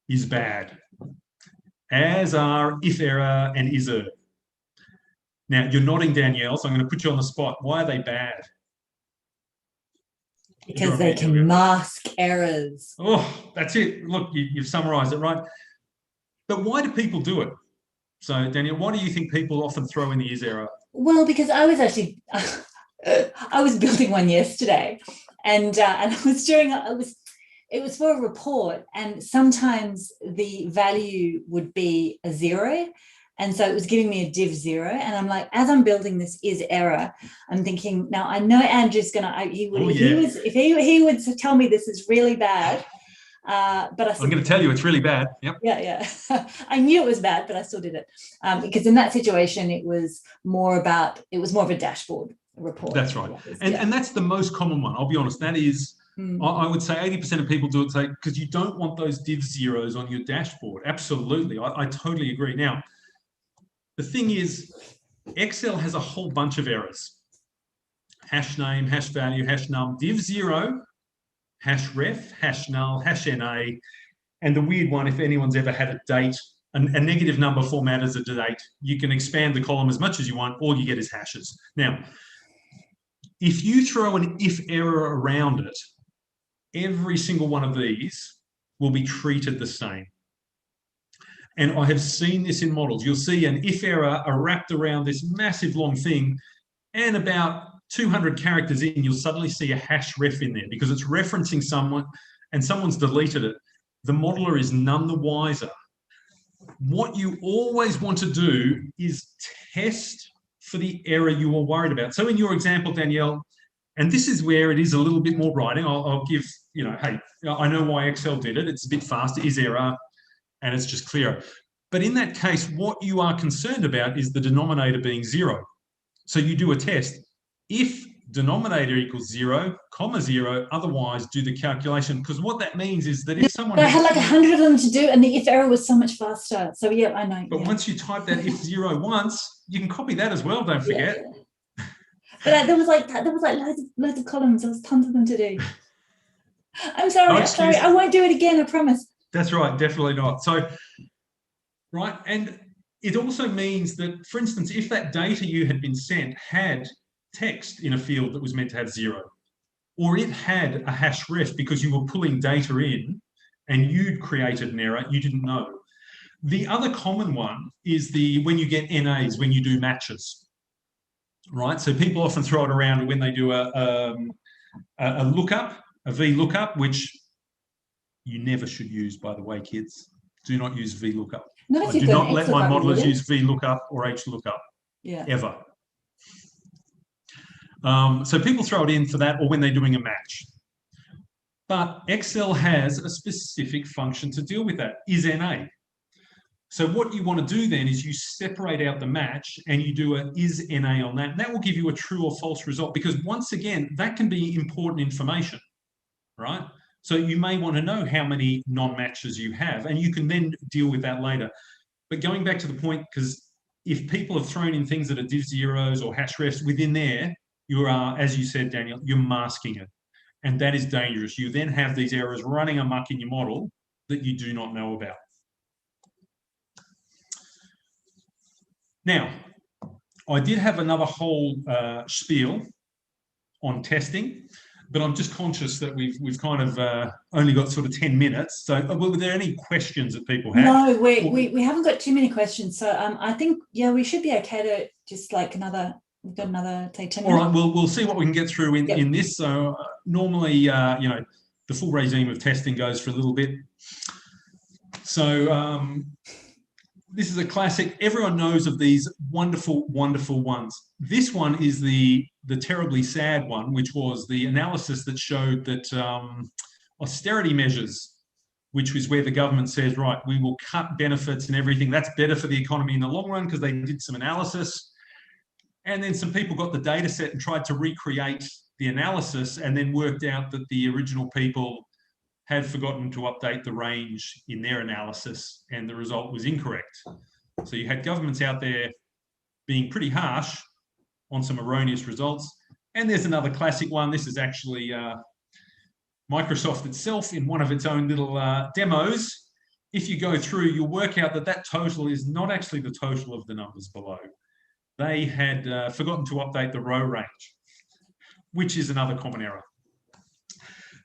is bad, as are IFERROR and ISER. Now, you're nodding, Danielle, so I'm going to put you on the spot. Why are they bad? Because they can mask errors. Oh, that's it. Look, you've summarised it, right? But why do people do it? So, Danielle, why do you think people often throw in the ISERROR? Well, because I was actually, I was building one yesterday, and I was doing, it was for a report, and sometimes the value would be a 0. And so it was giving me a div 0. And I'm like, as I'm building this ISERROR, I'm thinking, now I know Andrew's going to, if he would tell me this is really bad, but I'm going to tell you it's really bad. Yep. Yeah. I knew it was bad, but I still did it. Because in that situation, it was more of a dashboard report. That's right. And that's the most common one. I'll be honest. That is, I would say 80% of people do it because you don't want those div 0s on your dashboard. Absolutely. I totally agree. Now, the thing is, Excel has a whole bunch of errors. Hash name, hash value, hash num, div 0, hash ref, hash null, hash NA, and the weird one, if anyone's ever had a date, a negative number format as a date, you can expand the column as much as you want, all you get is hashes. Now, if you throw an if error around it, every single one of these will be treated the same. And I have seen this in models. You'll see an if error wrapped around this massive long thing, and about 200 characters in, you'll suddenly see a hash ref in there because it's referencing someone and someone's deleted it. The modeler is none the wiser. What you always want to do is test for the error you are worried about. So in your example, Danielle, and this is where it is a little bit more writing. I'll give, hey, I know why Excel did it. It's a bit faster, ISERROR, and it's just clearer. But in that case, what you are concerned about is the denominator being 0. So you do a test. If denominator equals 0, 0, otherwise do the calculation. Because what that means is that if someone... I had like 100 of them to do, and the if error was so much faster. So yeah, I know. But once you type that if 0 once, you can copy that as well, don't forget. Yeah. But there was like loads of columns. There was tons of them to do. I'm sorry. I won't do it again, I promise. That's right, definitely not. So, right, and it also means that, for instance, if that data you had been sent had text in a field that was meant to have 0, or it had a hash ref because you were pulling data in and you'd created an error, you didn't know. The other common one is when you get NAs, when you do matches, right? So people often throw it around when they do a lookup, a VLOOKUP, which you never should use, by the way, kids. Do not use VLOOKUP. I do not let my modelers use VLOOKUP or HLOOKUP, ever. So people throw it in for that, or when they're doing a match. But Excel has a specific function to deal with that, ISNA. So what you want to do then is you separate out the match and you do a ISNA on that. And that will give you a true or false result, because once again, that can be important information, right? So you may want to know how many non-matches you have, and you can then deal with that later. But going back to the point, because if people have thrown in things that are div 0s or hash refs within there, you are, as you said, Daniel, you're masking it. And that is dangerous. You then have these errors running amok in your model that you do not know about. Now, I did have another whole spiel on testing, but I'm just conscious that we've kind of only got sort of 10 minutes. So were there any questions that people had? No, we haven't got too many questions. So I think, yeah, we should be okay to just like we've got another, say, 10 minutes. All right, we'll see what we can get through in this. So normally, you know, the full regime of testing goes for a little bit. So This is a classic. Everyone knows of these wonderful, wonderful ones. This one is the terribly sad one, which was the analysis that showed that austerity measures, which was where the government says, right, we will cut benefits and everything. That's better for the economy in the long run because they did some analysis. And then some people got the data set and tried to recreate the analysis and then worked out that the original people had forgotten to update the range in their analysis and the result was incorrect. So you had governments out there being pretty harsh on some erroneous results. And there's another classic one. This is actually Microsoft itself in one of its own little demos. If you go through, you'll work out that that total is not actually the total of the numbers below. They had forgotten to update the row range, which is another common error.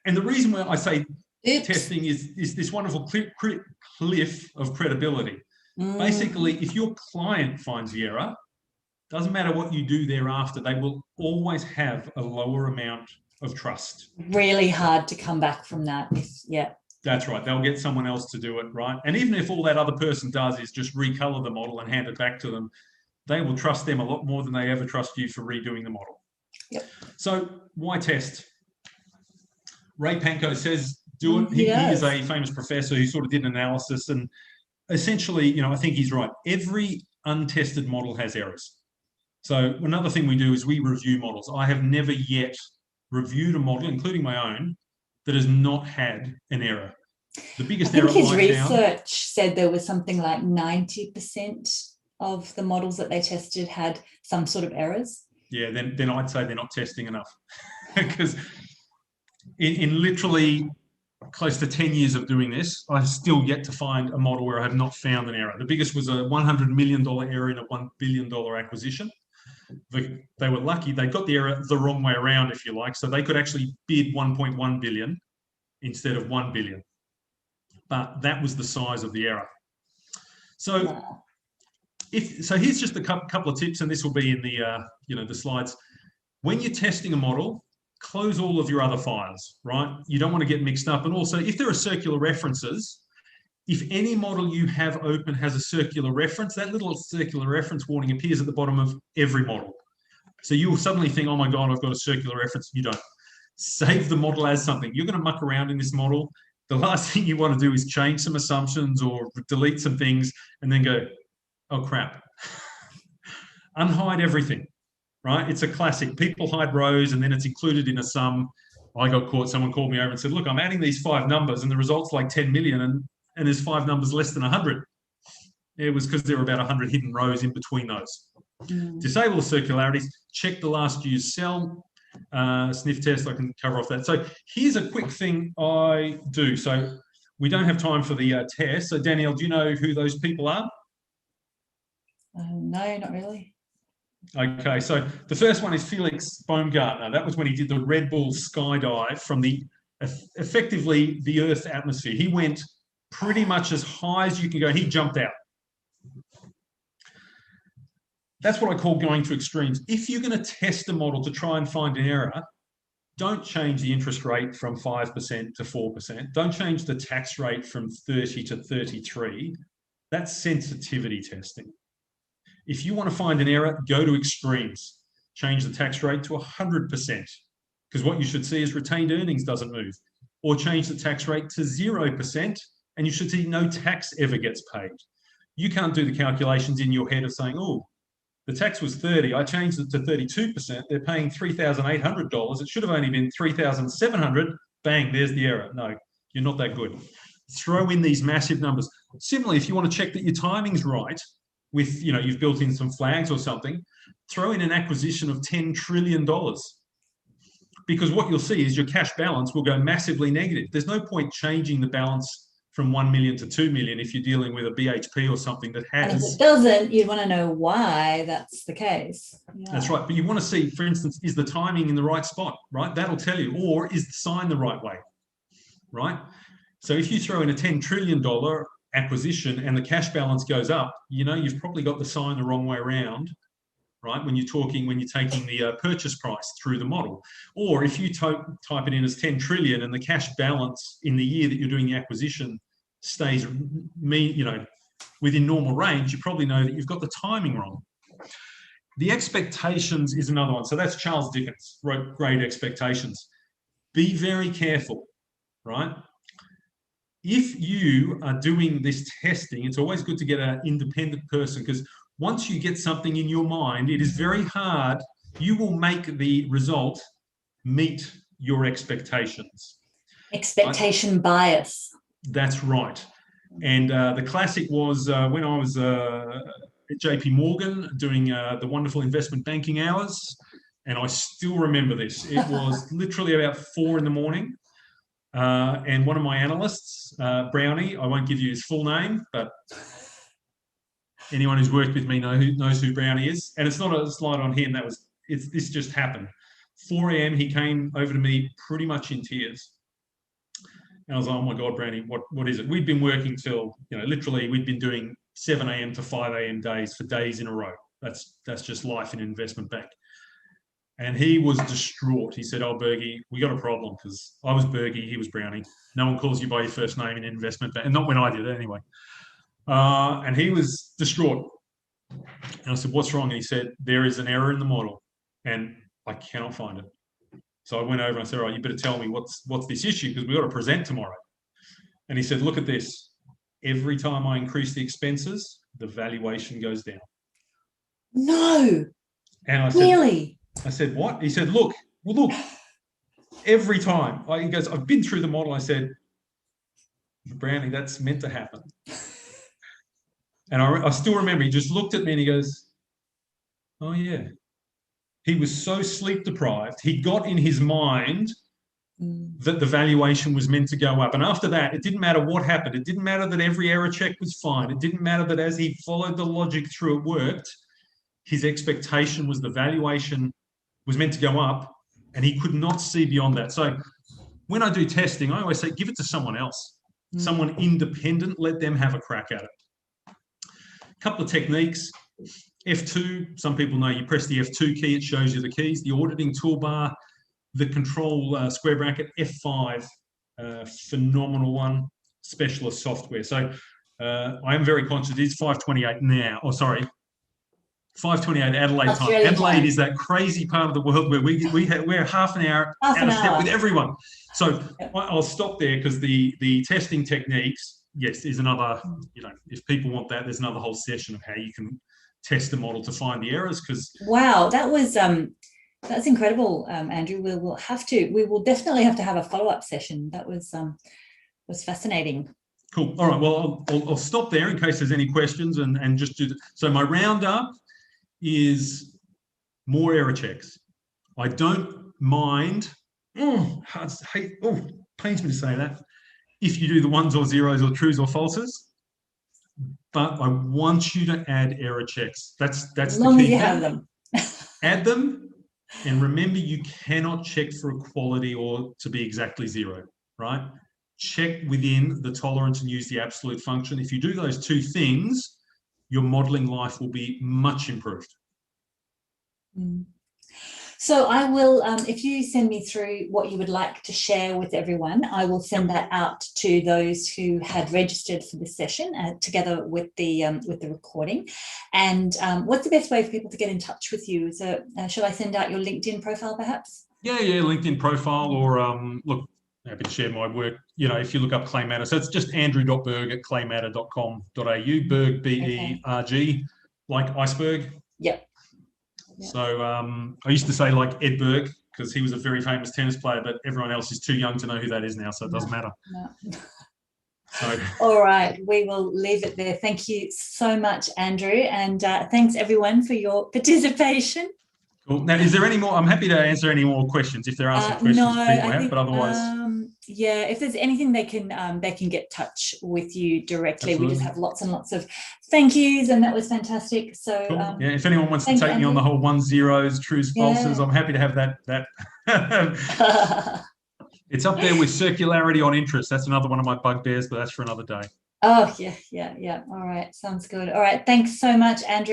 And the reason why I say testing is this wonderful cliff of credibility. Basically, if your client finds the error, doesn't matter what you do thereafter, they will always have a lower amount of trust. Really hard to come back from that. Yeah. That's right. They'll get someone else to do it, right? And even if all that other person does is just recolor the model and hand it back to them, they will trust them a lot more than they ever trust you for redoing the model. Yep. So why test? Ray Panko says, do it. He is a famous professor who sort of did an analysis, and essentially, I think he's right. Every untested model has errors. So another thing we do is we review models. I have never yet reviewed a model, including my own, that has not had an error. The biggest error I think his research said there was something like 90% of the models that they tested had some sort of errors. Yeah, then I'd say they're not testing enough. Because in literally close to 10 years of doing this, I've still yet to find a model where I have not found an error. The biggest was a $100 million error in a $1 billion acquisition. They were lucky. They got the error the wrong way around, if you like. So they could actually bid 1.1 billion instead of 1 billion. But that was the size of the error. So here's just a couple of tips, and this will be in the the slides. When you're testing a model, close all of your other files, right? You don't want to get mixed up. And also, if there are circular references, if any model you have open has a circular reference, that little circular reference warning appears at the bottom of every model. So you'll suddenly think, oh my God, I've got a circular reference. You don't. Save the model as something. You're going to muck around in this model. The last thing you want to do is change some assumptions or delete some things and then go, oh crap. Unhide everything, right? It's a classic. People hide rows and then it's included in a sum. I got caught. Someone called me over and said, look, I'm adding these 5 numbers and the result's like 10 million and there's 5 numbers less than 100. It was because there were about 100 hidden rows in between those. Disable the circularities, check the last used cell, sniff test, I can cover off that. So here's a quick thing I do. So we don't have time for the test. So Danielle, do you know who those people are? No, not really. Okay, so the first one is Felix Baumgartner. That was when he did the Red Bull skydive from effectively the Earth's atmosphere. He went pretty much as high as you can go. He jumped out. That's what I call going to extremes. If you're going to test a model to try and find an error, don't change the interest rate from 5% to 4%. Don't change the tax rate from 30 to 33. That's sensitivity testing. If you want to find an error, go to extremes. Change the tax rate to 100%, because what you should see is retained earnings doesn't move. Or change the tax rate to 0%, and you should see no tax ever gets paid. You can't do the calculations in your head of saying, oh, the tax was 30, I changed it to 32%, they're paying $3,800, it should have only been $3,700, bang, there's the error. No, you're not that good. Throw in these massive numbers. Similarly, if you want to check that your timing's right, with, you've built in some flags or something, throw in an acquisition of $10 trillion. Because what you'll see is your cash balance will go massively negative. There's no point changing the balance from 1 million to 2 million if you're dealing with a BHP or something that has. And if it doesn't, you want to know why that's the case. Yeah. That's right. But you want to see, for instance, is the timing in the right spot, right? That'll tell you. Or is the sign the right way, right? So if you throw in a $10 trillion acquisition and the cash balance goes up, you've probably got the sign the wrong way around, right? When you're taking the purchase price through the model. Or if you type it in as 10 trillion and the cash balance in the year that you're doing the acquisition stays within normal range, you probably know that you've got the timing wrong. The expectations is another one. So that's Charles Dickens, wrote Great Expectations. Be very careful, right? If you are doing this testing, it's always good to get an independent person, because once you get something in your mind, it is very hard. You will make the result meet your expectations. Expectation bias. That's right. And the classic was when I was at JP Morgan doing the wonderful investment banking hours. And I still remember this. It was literally about 4 a.m. And one of my analysts, Brownie, I won't give you his full name, but anyone who's worked with me knows who Brownie is. And it's not a slide on him. This just happened. 4 a.m. he came over to me pretty much in tears. And I was like, oh my God, Brownie, what is it? We've been working till, literally we've been doing 7 a.m. to 5 a.m. days for days in a row. That's just life in an investment bank. And he was distraught. He said, oh, Bergie, we got a problem, because I was Bergie, he was Brownie. No one calls you by your first name in an investment bank. And not when I did it anyway. And he was distraught. And I said, what's wrong? And he said, there is an error in the model and I cannot find it. So I went over and I said, all right, you better tell me what's this issue, because we've got to present tomorrow. And he said, look at this. Every time I increase the expenses, the valuation goes down. No. And I said, really? I said, what? He said, look, every time. He goes, I've been through the model. I said, Brownie, that's meant to happen. And I still remember, he just looked at me and he goes, oh, yeah. He was so sleep deprived. He got in his mind that the valuation was meant to go up. And after that, it didn't matter what happened. It didn't matter that every error check was fine. It didn't matter that as he followed the logic through, it worked. His expectation was the valuation was meant to go up, and he could not see beyond that. So when I do testing, I always say, give it to someone else, someone independent, let them have a crack at it. A couple of techniques. F2, some people know you press the F2 key, it shows you the keys. The auditing toolbar, the control square bracket, F5, phenomenal one, specialist software. So I am very conscious, it is 5:28 now. Oh, sorry, 5:28 Adelaide time. Adelaide is that crazy part of the world where we're half an hour out of step with everyone. So I'll stop there, because the testing techniques, yes, is another, if people want that, there's another whole session of how you can test the model to find the errors. Because wow, that's incredible, Andrew. We will definitely have to have a follow-up session. That was fascinating. Cool. All right. Well, I'll stop there in case there's any questions, and just do so my roundup is more error checks. I don't mind. Pains me to say that. If you do the ones or zeros or trues or falses, but I want you to add error checks. That's as the long key as you thing. have them. Add them, and remember, you cannot check for equality or to be exactly zero, right? Check within the tolerance and use the absolute function. If you do those two things, your modelling life will be much improved. So I will, if you send me through what you would like to share with everyone, I will send that out to those who had registered for this session, together with the recording. And what's the best way for people to get in touch with you? So shall I send out your LinkedIn profile perhaps? Yeah, LinkedIn profile, or look, happy to share my work. If you look up Claymatter, so it's just andrew.berg@claymatter.com.au, Berg, B-E-R-G, like iceberg. Yep. So I used to say like Ed Berg, because he was a very famous tennis player, but everyone else is too young to know who that is now, so it doesn't matter. No. So. All right, we will leave it there. Thank you so much, Andrew, and thanks everyone for your participation. Cool. Now, is there any more? I'm happy to answer any more questions if there are some questions people have, but otherwise, yeah. If there's anything, they can get in touch with you directly. Absolutely. We just have lots and lots of thank yous, and that was fantastic. So cool. Yeah, if anyone wants to take me on the whole ones, zeros, trues, falses, I'm happy to have that. It's up there with circularity on interest. That's another one of my bugbears, but that's for another day. Oh yeah. All right, sounds good. All right, thanks so much, Andrew.